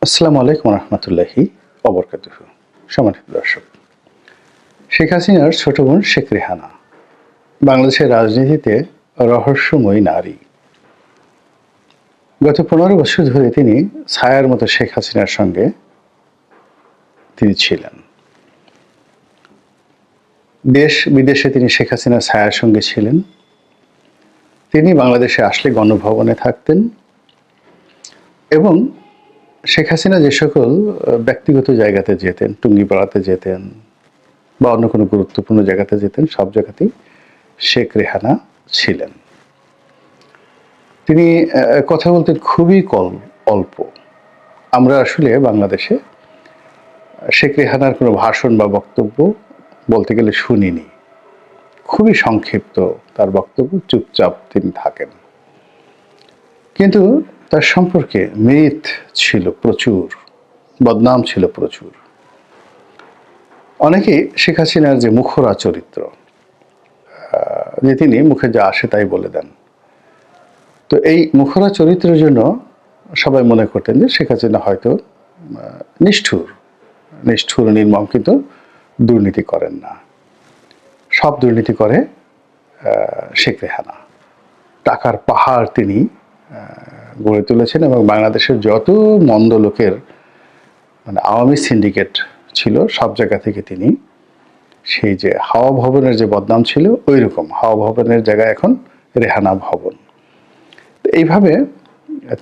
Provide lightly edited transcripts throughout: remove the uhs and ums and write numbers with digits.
আসসালামু আলাইকুম রহমতুল্লাহি অবরকাতুহু। সম্মানিত দর্শক, শেখ হাসিনার ছোট বোন শেখ রেহানা বাংলাদেশের রাজনীতিতে রহস্যময়ী নারী। গত 15 বছর ধরে তিনি ছায়ার মতো শেখ হাসিনার সঙ্গে তিনি ছিলেন। দেশ বিদেশে তিনি শেখ হাসিনার ছায়ার সঙ্গে ছিলেন। তিনি বাংলাদেশে আসলে গণভবনে থাকতেন এবং শেখ হাসিনা যে সকল ব্যক্তিগত জায়গাতে যেতেন, টুঙ্গিপাড়াতে যেতেন বা অন্য কোনো গুরুত্বপূর্ণ জায়গাতে যেতেন, সব জায়গাতেই শেখ রেহানা ছিলেন। তিনি কথা বলতেন খুবই অল্প। আমরা আসলে বাংলাদেশে শেখ রেহানার কোনো ভাষণ বা বক্তব্য বলতে গেলে শুনিনি। খুবই সংক্ষিপ্ত তার বক্তব্য, চুপচাপ তিনি থাকেন। কিন্তু তার সম্পর্কে মিথ ছিল প্রচুর, বদনাম ছিল প্রচুর। অনেকেই শেখ হাসিনার যে মুখরা চরিত্র, যে তিনি মুখে যা আসে তাই বলে দেন, তো এই মুখরা চরিত্রের জন্য সবাই মনে করতেন যে শেখ হাসিনা হয়তো নিষ্ঠুর নিষ্ঠুর নির্মম, কিন্তু দুর্নীতি করেন না। সব দুর্নীতি করে শেখ রেহানা। টাকার পাহাড় তিনি গড়ে তুলেছেন এবং বাংলাদেশের যত মন্দ লোকের আওয়ামী সিন্ডিকেট ছিল সব জায়গা থেকে তিনি সেই যে হাওয়া ভবনের যে বদনাম ছিল, ওই রকম হাওয়া ভবনের জায়গায় এখন রেহানা ভবন। এইভাবে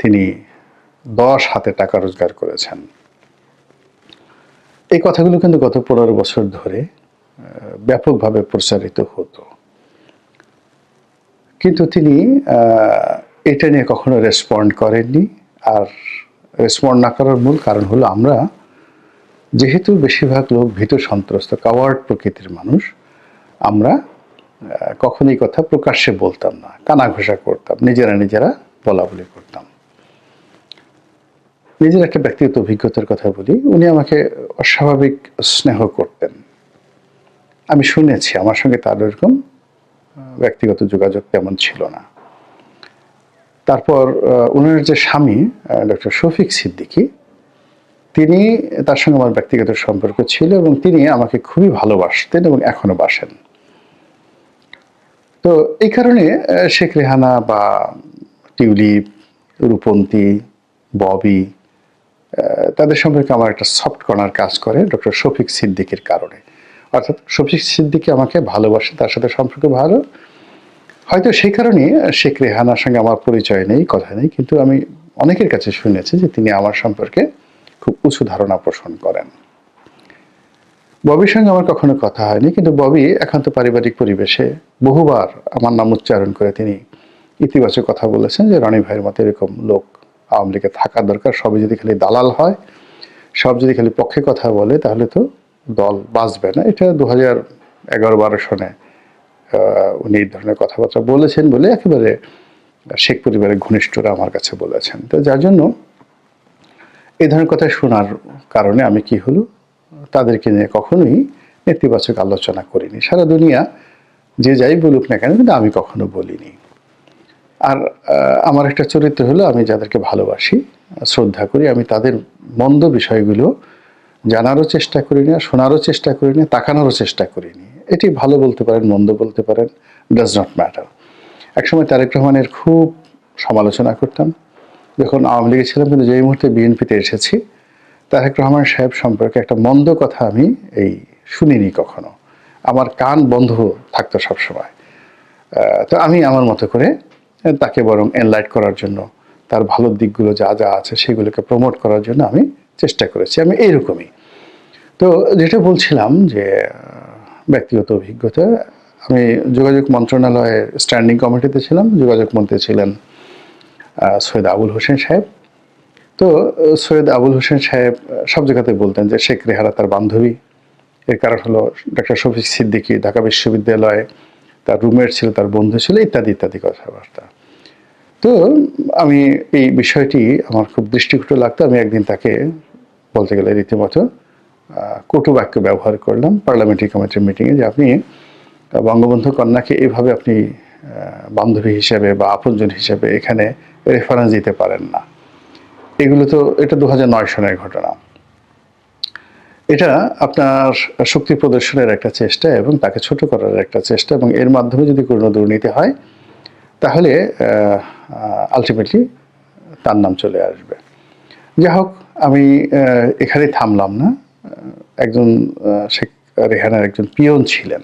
তিনি 10 হাতে টাকা রোজগার করেছেন। এই কথাগুলো কিন্তু গত 15 বছর ধরে ব্যাপকভাবে প্রচারিত হতো, কিন্তু তিনি এটা নিয়ে কখনো রেসপন্ড করেননি। আর রেসপন্ড না করার মূল কারণ হলো, আমরা যেহেতু বেশিরভাগ লোক ভীত সন্ত্রস্ত, কাওয়ার্ড প্রকৃতির মানুষ, আমরা কখনোই কথা প্রকাশ্যে বলতাম না, কানাঘোষা করতাম, নিজেরা বলাবলি করতাম। নিজের একটা ব্যক্তিগত অভিজ্ঞতার কথা বলি। উনি আমাকে অস্বাভাবিক স্নেহ করতেন, আমি শুনেছি। আমার সঙ্গে তার এরকম ব্যক্তিগত যোগাযোগ তেমন ছিল না। তারপর ওনার যে স্বামী ডক্টর শফিক সিদ্দিকী, তিনি, তার সঙ্গে আমার ব্যক্তিগত সম্পর্ক ছিল এবং তিনি আমাকে খুবই ভালোবাসতেন এবং এখনো বাসেন। তো এই কারণে শেখ রেহানা বা টিউলিপ, রূপন্তী, ববি, তাদের সম্পর্কে আমার একটা সফট কর্নার কাজ করে ডক্টর শফিক সিদ্দিকীর কারণে। অর্থাৎ শফিক সিদ্দিকী আমাকে ভালোবাসে, তার সাথে সম্পর্ক ভালো। হয়তো সেই কারণে শেখ রেহানার সঙ্গে আমার পরিচয় নেই, কথা নেই, কিন্তু আমি অনেকের কাছে শুনেছি যে তিনি আমার সম্পর্কে খুব উঁচু ধারণা পোষণ করেন। ববির সঙ্গে আমার কখনো কথা হয়নি, কিন্তু ববি একান্ত পারিবারিক পরিবেশে বহুবার আমার নাম উচ্চারণ করে তিনি ইতিবাচক কথা বলেছেন যে রনি ভাইয়ের মতো এরকম লোক আওয়ামী লীগে থাকা দরকার। সবই যদি খালি দালাল হয়, সব যদি খালি পক্ষে কথা বলে, তাহলে তো দল বাঁচবে না। এটা 2011-12 সনে উনি এই ধরনের কথাবার্তা বলেছেন বলে একেবারে শেখ পরিবারের ঘনিষ্ঠরা আমার কাছে বলেছেন। তো যার জন্য এই ধরনের কথা শোনার কারণে আমি কি হলো, তাদেরকে নিয়ে কখনোই নেতিবাচক আলোচনা করিনি। সারা দুনিয়া যে যাই বলুক না কেন, কিন্তু আমি কখনো বলিনি। আর আমার একটা চরিত্র হলো, আমি যাদেরকে ভালোবাসি, শ্রদ্ধা করি, আমি তাদের মন্দ বিষয়গুলো জানারও চেষ্টা করি না, শোনারও চেষ্টা করি না, তাকানোরও চেষ্টা করিনি। এটি ভালো বলতে পারেন, মন্দ বলতে পারেন, ডাজ নট ম্যাটার। একসময় তারেক রহমানের খুব সমালোচনা করতাম যখন আওয়ামী লীগে ছিলাম, কিন্তু যেই মুহূর্তে বিএনপিতে এসেছি, তারেক রহমান সাহেব সম্পর্কে একটা মন্দ কথা আমি শুনিনি কখনো। আমার কান বন্ধ থাকতো সবসময়। তো আমি আমার মতো করে তাকে বরং এনলাইট করার জন্য, তার ভালো দিকগুলো যা যা আছে সেগুলোকে প্রমোট করার জন্য আমি চেষ্টা করেছি। আমি এইরকমই। তো যেটা বলছিলাম যে ব্যক্তিগত অভিজ্ঞতা, আমি যোগাযোগ মন্ত্রণালয়ের স্ট্যান্ডিং কমিটিতে ছিলাম। যোগাযোগ মন্ত্রী ছিলেন সৈয়দ আবুল হোসেন সাহেব। তো সৈয়দ আবুল হোসেন সাহেব সব জায়গাতে বলতেন যে শেখ রেহানা তার বান্ধবী। এর কারণ হলো ডক্টর শফিক সিদ্দিকী ঢাকা বিশ্ববিদ্যালয়ে তার রুমমেট ছিল, তার বন্ধু ছিল, ইত্যাদি ইত্যাদি কথাবার্তা। তো আমি এই বিষয়টি আমার খুব দৃষ্টিকটু লাগতো। আমি একদিন তাকে বলতে গেলে রীতিমতো কটু বাক্য ব্যবহার করলাম পার্লামেন্টারি কমিটির মিটিংয়ে, যে আপনি বঙ্গবন্ধু কন্যাকে এইভাবে আপনি বান্ধবী হিসেবে বা আপনজন হিসেবে এখানে রেফারেন্স দিতে পারেন না। এগুলো তো এটা 2009 সনের ঘটনা। এটা আপনার শক্তি প্রদর্শনের একটা চেষ্টা এবং তাকে ছোট করার একটা চেষ্টা, এবং এর মাধ্যমে যদি কোনো দুর্নীতি হয় তাহলে আলটিমেটলি তার নাম চলে আসবে। যাই হোক, আমি এখানে থামলাম না। একজন শেখ রেহানার একজন পিয়ন ছিলেন,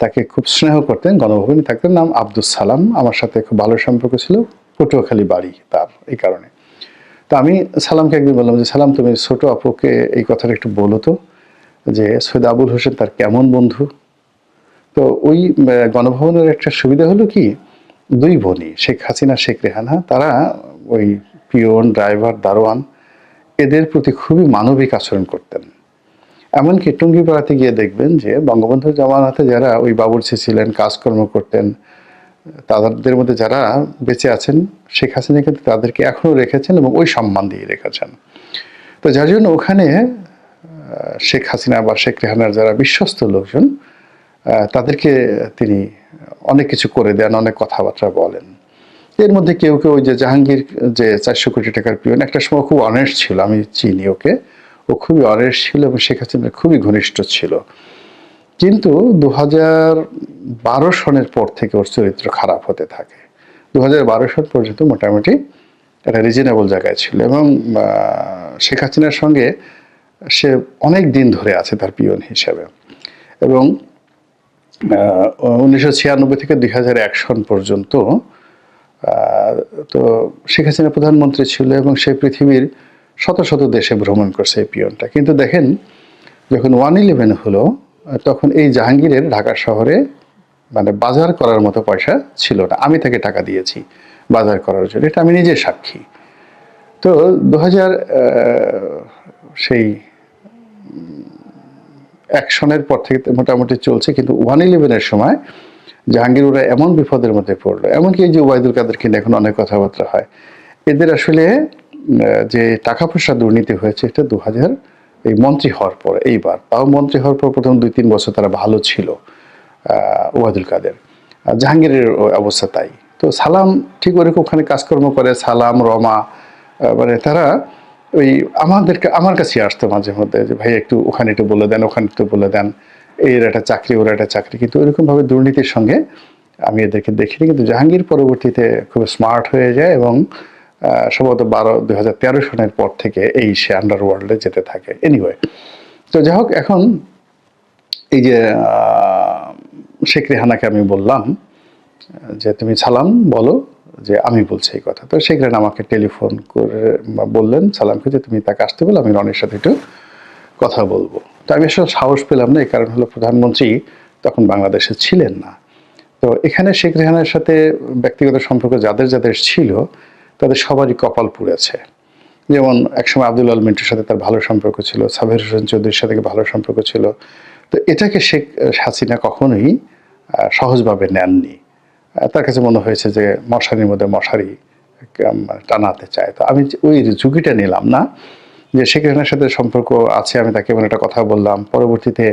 তাকে খুব স্নেহ করতেন, গণভবনে থাকতেন, নাম আব্দুস সালাম। আমার সাথে খুব ভালো সম্পর্ক ছিল, পটুয়াখালী বাড়ি তার, এই কারণে। তো আমি সালামকে একদিন বললাম যে, সালাম তুমি ছোট আপুকে এই কথাটা একটু বলো তো, যে সৈয়দ আবুল হোসেন তার কেমন বন্ধু। তো ওই গণভবনের একটা সুবিধা হলো কি, দুই বোনই শেখ হাসিনা শেখ রেহানা, তারা ওই পিয়ন, ড্রাইভার, দারোয়ান এদের প্রতি খুবই মানবিক আচরণ করতেন। এমনকি টুঙ্গিপাড়াতে গিয়ে দেখবেন যে বঙ্গবন্ধুর জামানাতে যারা ওই বাবুর্চি ছিলেন, কাজকর্ম করতেন, তাদের মধ্যে যারা বেঁচে আছেন, শেখ হাসিনা কিন্তু তাদেরকে এখনও রেখেছেন এবং ওই সম্মান দিয়ে রেখেছেন। তো যার জন্য ওখানে শেখ হাসিনা বা শেখ রেহানার যারা বিশ্বস্ত লোকজন, তাদেরকে তিনি অনেক কিছু করে দেন, অনেক কথাবার্তা বলেন। এর মধ্যে কেউ কেউ ওই যে জাহাঙ্গীর, যে 400 কোটি টাকার পিয়ন, একটা সময় খুব অনেস্ট ছিল, আমি চিনি ওকে, ও খুবই অনেস্ট ছিল এবং শেখ হাসিনার খুবই ঘনিষ্ঠ ছিল। কিন্তু 2012 সনের পর থেকে ওর চরিত্র খারাপ হতে থাকে। 2012 সন পর্যন্ত মোটামুটি একটা রিজনেবল জায়গায় ছিল, এবং শেখ হাসিনার সঙ্গে সে অনেক দিন ধরে আছে তার পিয়ন হিসেবে। এবং 1996 থেকে 2001 সন পর্যন্ত তো শেখ হাসিনা প্রধানমন্ত্রী ছিল এবং সে পৃথিবীর শত শত দেশে ভ্রমণ করছে এই পিয়নটা। কিন্তু দেখেন, যখন 1/11 হলো, তখন এই জাহাঙ্গীরের ঢাকা শহরে মানে বাজার করার মতো পয়সা ছিল না। আমি তাকে টাকা দিয়েছি বাজার করার জন্য, এটা আমি নিজে সাক্ষী। তো 2000 সেই অ্যাকশনের পর থেকে মোটামুটি চলছে, কিন্তু 1/11-এর সময় জাহাঙ্গীর ওরা এমন বিপদের মধ্যে পড়লো, এমনকি এই যে ওবায়দুল কাদেরকে নিয়ে এখন অনেক কথাবার্তা হয়, এদের আসলে যে টাকা পয়সা দুর্নীতি হয়েছে এটা 2000 এই মন্ত্রী হওয়ার পর, এইবার তাও মন্ত্রী হওয়ার পর প্রথম 2-3 বছর তারা ভালো ছিল ওবায়দুল কাদের। জাহাঙ্গীরের অবস্থা তাই। তো সালাম ঠিক ওরকম ওখানে কাজকর্ম করে, সালাম, রমা, মানে তারা ওই আমাদেরকে, আমার কাছে আসতো মাঝে মধ্যে যে ভাই একটু ওখানে একটু বলে দেন, ওখানে একটু বলে দেন, এর একটা চাকরি, ওর একটা চাকরি। কিন্তু ওইরকমভাবে দুর্নীতির সঙ্গে আমি এদেরকে দেখিনি। কিন্তু জাহাঙ্গীর পরবর্তীতে খুব স্মার্ট হয়ে যায় এবং সম্ভবত 2013 সনের পর থেকে এই সে আন্ডারওয়ার্ল্ডে যেতে থাকে। এনিওয়ে, তো যাই হোক, এখন এই যে শেখ রেহানাকে আমি বললাম যে তুমি সালাম বলো যে আমি বলছি এই কথা। তো শেখ রেহানা আমাকে টেলিফোন করে বললেন সালামকে যে তুমি তাকে আসতে বলো, আমি রনির সাথে একটু কথা বলবো। তো আমি আসলে সাহস পেলাম না, এই কারণ হলো প্রধানমন্ত্রী তখন বাংলাদেশে ছিলেন না। তো এখানে শেখ রেহানার সাথে ব্যক্তিগত সম্পর্ক যাদের যাদের ছিল, তাদের সবারই কপাল পুড়েছে। যেমন একসময় আব্দুল আল মিন্টুর সাথে তার ভালো সম্পর্ক ছিল, সাবের হোসেন চৌধুরীর সাথে ভালো সম্পর্ক ছিল। তো এটাকে শেখ হাসিনা কখনোই সহজভাবে নেননি। তার কাছে মনে হয়েছে যে মশারির মধ্যে মশারি টানাতে চায়। তো আমি ওই ঝুঁকিটা নিলাম না, যে শেখ রেহানার সাথে সম্পর্ক আছে, আমি তাকে এমন একটা কথা বললাম। পরবর্তীতে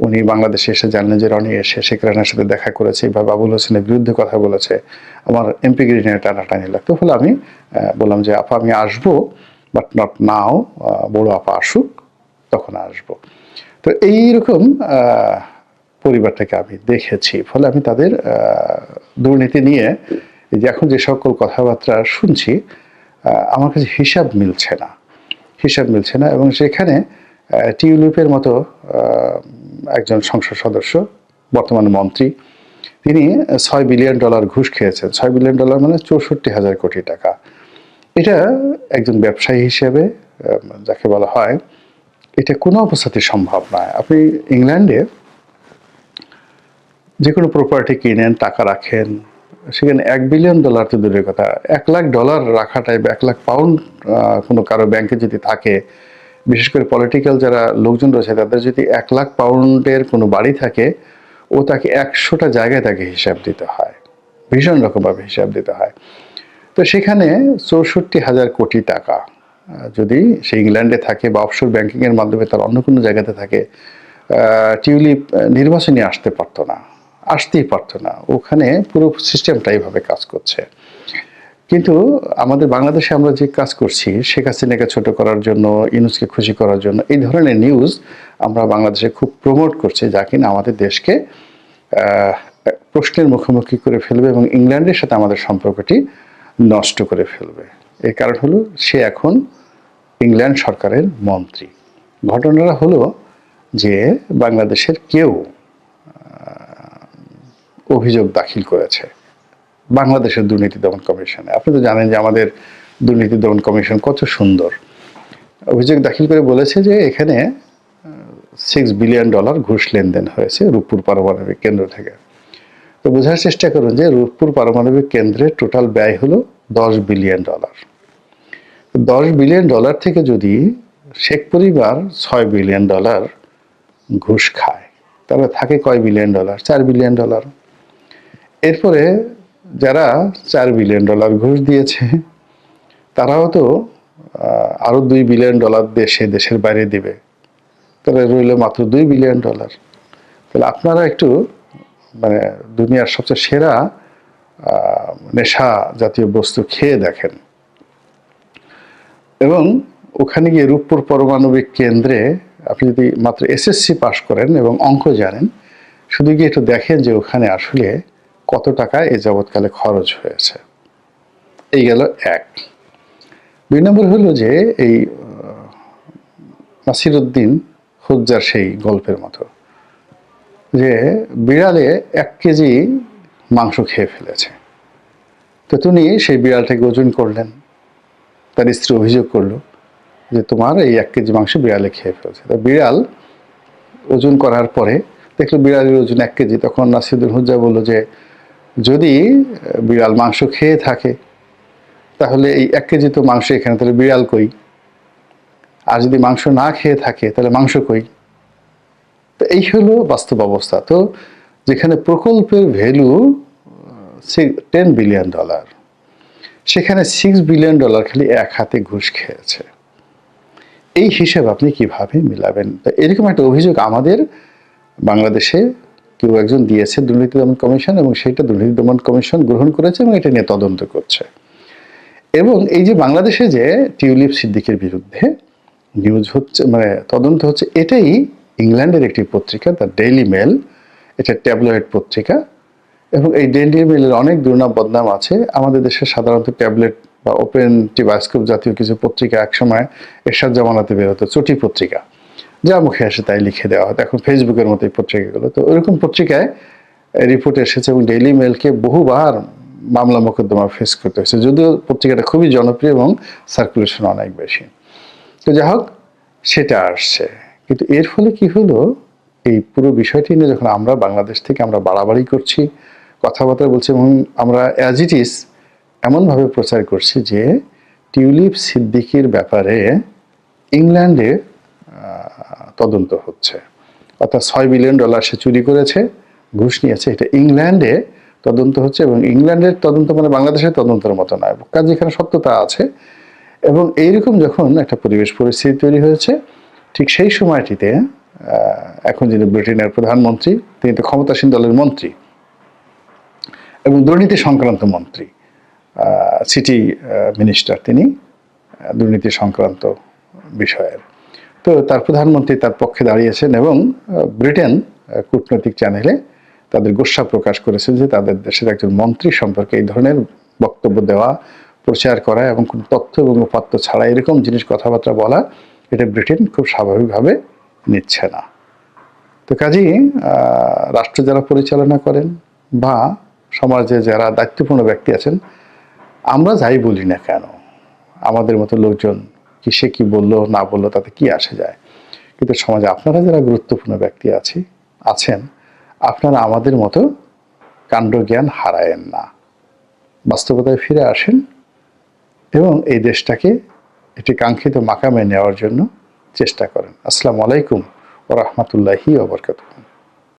উনি বাংলাদেশে এসে জানলেন যে রনি এসে শেখ রেহানার সাথে দেখা করেছে বা বাবুল হোসেনের বিরুদ্ধে কথা বলেছে, আমার এমপিগিরি নিয়ে টানাটানি লাগতো। ফলে আমি বললাম যে আপা আমি আসবো, বাট নট নাও, বড় আপা আসুক তখন আসবো। তো এইরকম পরিবারটাকে আমি দেখেছি। ফলে আমি তাদের দুর্নীতি নিয়ে এই যে এখন যে সকল কথাবার্তা শুনছি, আমার কাছে হিসাব মিলছে না, হিসাব মিলছে না। এবং সেখানে টিউলিপের মতো একজন সংসদ সদস্য, বর্তমানে মন্ত্রী, তিনি $6 বিলিয়ন ঘুষ খেয়েছেন। $6 বিলিয়ন মানে 64,000 কোটি টাকা। এটা একজন ব্যবসায়ী হিসেবে যাকে বলা হয়, এটা কোনো অবস্থাতে সম্ভব নয়। আপনি ইংল্যান্ডে যে কোনো প্রপার্টি কিনেন, টাকা রাখেন, সেখানে $1 বিলিয়ন তো দূরের কথা, $1,00,000 রাখাটাই বা £1,00,000 কোনো কারো ব্যাংকে যদি থাকে, বিশেষ করে পলিটিক্যাল যারা লোকজন রয়েছে তাদের যদি £1,00,000 কোনো বাড়ি থাকে, ও তাকে 100টা জায়গায় তাকে হিসাব দিতে হয়, ভীষণ রকমভাবে হিসাব দিতে হয়। তো সেখানে 64,000 কোটি টাকা যদি সে ইংল্যান্ডে থাকে বা অফশোর ব্যাংকিংয়ের মাধ্যমে তার অন্য কোনো জায়গাতে থাকে, টিউলিপ নির্বাচনে আসতে পারতো না, আসতেই পারতো না। ওখানে পুরো সিস্টেমটা এইভাবে কাজ করছে। কিন্তু আমাদের বাংলাদেশে আমরা যে কাজ করছি, শেখ হাসিনাকে ছোট করার জন্য, ইউনূসকে খুশি করার জন্য এই ধরনের নিউজ আমরা বাংলাদেশে খুব প্রমোট করছি, যা কিনা আমাদের দেশকে প্রশ্নের মুখোমুখি করে ফেলবে এবং ইংল্যান্ডের সাথে আমাদের সম্পর্কটি নষ্ট করে ফেলবে। এর কারণ হলো সে এখন ইংল্যান্ড সরকারের মন্ত্রী। ঘটনাটা হলো যে বাংলাদেশের কেউ অভিযোগ দাখিল করেছে বাংলাদেশের দুর্নীতি দমন কমিশনে। আপনি তো জানেন যে আমাদের দুর্নীতি দমন কমিশন কত সুন্দর। অভিযোগ দাখিল করে বলেছে যে এখানে $6 বিলিয়ন ঘুষ লেনদেন হয়েছে রূপপুর পারমাণবিক কেন্দ্র থেকে। তো বোঝার চেষ্টা করুন যে রূপপুর পারমাণবিক কেন্দ্রের টোটাল ব্যয় হলো $10 বিলিয়ন। $10 বিলিয়ন থেকে যদি শেখ পরিবার $6 বিলিয়ন ঘুষ খায়, তাহলে থাকে কয় বিলিয়ন ডলার? $4 বিলিয়ন। এরপরে যারা $4 বিলিয়ন ঘুষ দিয়েছে তারাও তো আরো $2 বিলিয়ন দেশের বাইরে দিবে, তাহলে রইল মাত্র $2 বিলিয়ন। তাহলে আপনারা একটু মানে দুনিয়ার সবচেয়ে সেরা নেশা জাতীয় বস্তু খেয়ে দেখেন এবং ওখানে গিয়ে রূপপুর পারমাণবিক কেন্দ্রে আপনি যদি মাত্র এসএসসি পাস করেন এবং অঙ্ক জানেন, শুধু গিয়ে একটু দেখেন যে ওখানে আসলে কত টাকা এ যাবৎকালে খরচ হয়েছে। এই গেল এক। 2 নম্বর হলো যে এই নাসিরউদ্দিন হুজ্জার সেই গল্পের মতো যে বিড়ালে 1 কেজি মাংস খেয়ে ফেলেছে। তো তিনি সেই বিড়ালটাকে ওজন করলেন, তার স্ত্রী অভিযোগ করলো যে তোমার এই 1 কেজি মাংস বিড়ালে খেয়ে ফেলেছে। তা বিড়াল ওজন করার পরে দেখলো বিড়ালের ওজন 1 কেজি। তখন নাসিরউদ্দিন হুজ্জা বললো যে যদি বিড়াল মাংস খেয়ে থাকে তাহলে এই 1 কেজি তো মাংস এখানে, তাহলে বিড়াল কই? আর যদি মাংস না খেয়ে থাকে তাহলে মাংস কই? তো এই হলো বাস্তব অবস্থা। তো যেখানে প্রকল্পের ভ্যালু $10 বিলিয়ন, সেখানে $6 বিলিয়ন খালি এক হাতে ঘুষ খেয়েছে। এই হিসাব আপনি কিভাবে মিলাবেন? এরকম একটা অভিযোগ আমাদের বাংলাদেশে কেউ একজন দিয়েছে দুর্নীতি দমন কমিশন, এবং সেটা দুর্নীতি দমন কমিশন গ্রহণ করেছে এবং এটা নিয়ে তদন্ত করছে। এবং এই যে বাংলাদেশে যে টিউলিপ সিদ্দিকের বিরুদ্ধে নিউজ হচ্ছে, মানে তদন্ত হচ্ছে, এটাই ইংল্যান্ডের একটি পত্রিকা, দ্য ডেইলি মেল। এটা ট্যাবলয়েড পত্রিকা এবং এই ডেইলি মেলের অনেক দুর্নাম বদনাম আছে। আমাদের দেশে সাধারণত ট্যাবলেট বা ওপেন টিবাস্কোপ জাতীয় কিছু পত্রিকা একসময় এরশাদ জামানাতে বেরোতো, চটি পত্রিকা, যা মুখে আসে তাই লিখে দেওয়া হতো। এখন ফেসবুকের মতো এই পত্রিকাগুলো, তো ওইরকম পত্রিকায় রিপোর্ট এসেছে এবং ডেইলি মেলকে বহুবার মামলা মোকদ্দমা ফেস করতে হয়েছে, যদিও পত্রিকাটা খুবই জনপ্রিয় এবং সার্কুলেশন অনেক বেশি। তো যাই হোক, সেটা আসছে। কিন্তু এর ফলে কি হলো, এই পুরো বিষয়টি নিয়ে যখন আমরা বাংলাদেশ থেকে আমরা বাড়াবাড়ি করছি, কথাবার্তা বলছি এবং আমরা অ্যাজ ইট ইজ এমনভাবে প্রচার করছি যে টিউলিপ সিদ্দিকির ব্যাপারে ইংল্যান্ডে তদন্ত হচ্ছে, অর্থাৎ $6 বিলিয়ন সে চুরি করেছে, ঘুষ নিয়েছে, এটা ইংল্যান্ডে তদন্ত হচ্ছে। এবং ইংল্যান্ডের তদন্ত মানে বাংলাদেশের তদন্তের মতো নয়, কাজে এখানে সত্যতা আছে। এবং এইরকম যখন একটা পরিবেশ পরিস্থিতি তৈরি হয়েছে, ঠিক সেই সময়টিতে এখন যিনি ব্রিটেনের প্রধানমন্ত্রী, তিনি তো ক্ষমতাসীন দলের মন্ত্রী এবং দুর্নীতি সংক্রান্ত মন্ত্রী, সিটি মিনিস্টার তিনি দুর্নীতি সংক্রান্ত বিষয়ের। তো তার প্রধানমন্ত্রী তার পক্ষে দাঁড়িয়েছেন এবং ব্রিটেন কূটনৈতিক চ্যানেলে তাদের গোস্বা প্রকাশ করেছে যে তাদের দেশের একজন মন্ত্রী সম্পর্কে এই ধরনের বক্তব্য দেওয়া, প্রচার করা এবং কোনো তথ্য এবং উপাত্ত ছাড়া এরকম জিনিস কথাবার্তা বলা, এটা ব্রিটেন খুব স্বাভাবিকভাবে নিচ্ছে না। তো কাজেই রাষ্ট্র যারা পরিচালনা করেন বা সমাজে যারা দায়িত্বপূর্ণ ব্যক্তি আছেন, আমরা যাই বলি না কেন, আমাদের মতো লোকজন কি সে কি বললো না বললো তাতে কি আসে যায়, কিন্তু সমাজে আপনারা যারা গুরুত্বপূর্ণ ব্যক্তি আছেন, আপনারা আমাদের মতো কাণ্ডজ্ঞান হারায়েন না, বাস্তবতায় ফিরে আসেন এবং এই দেশটাকে একটি কাঙ্ক্ষিত মাকামে নেওয়ার জন্য চেষ্টা করেন। আসসালামু আলাইকুম ওয়া রাহমাতুল্লাহি ওয়া বারাকাতুহু।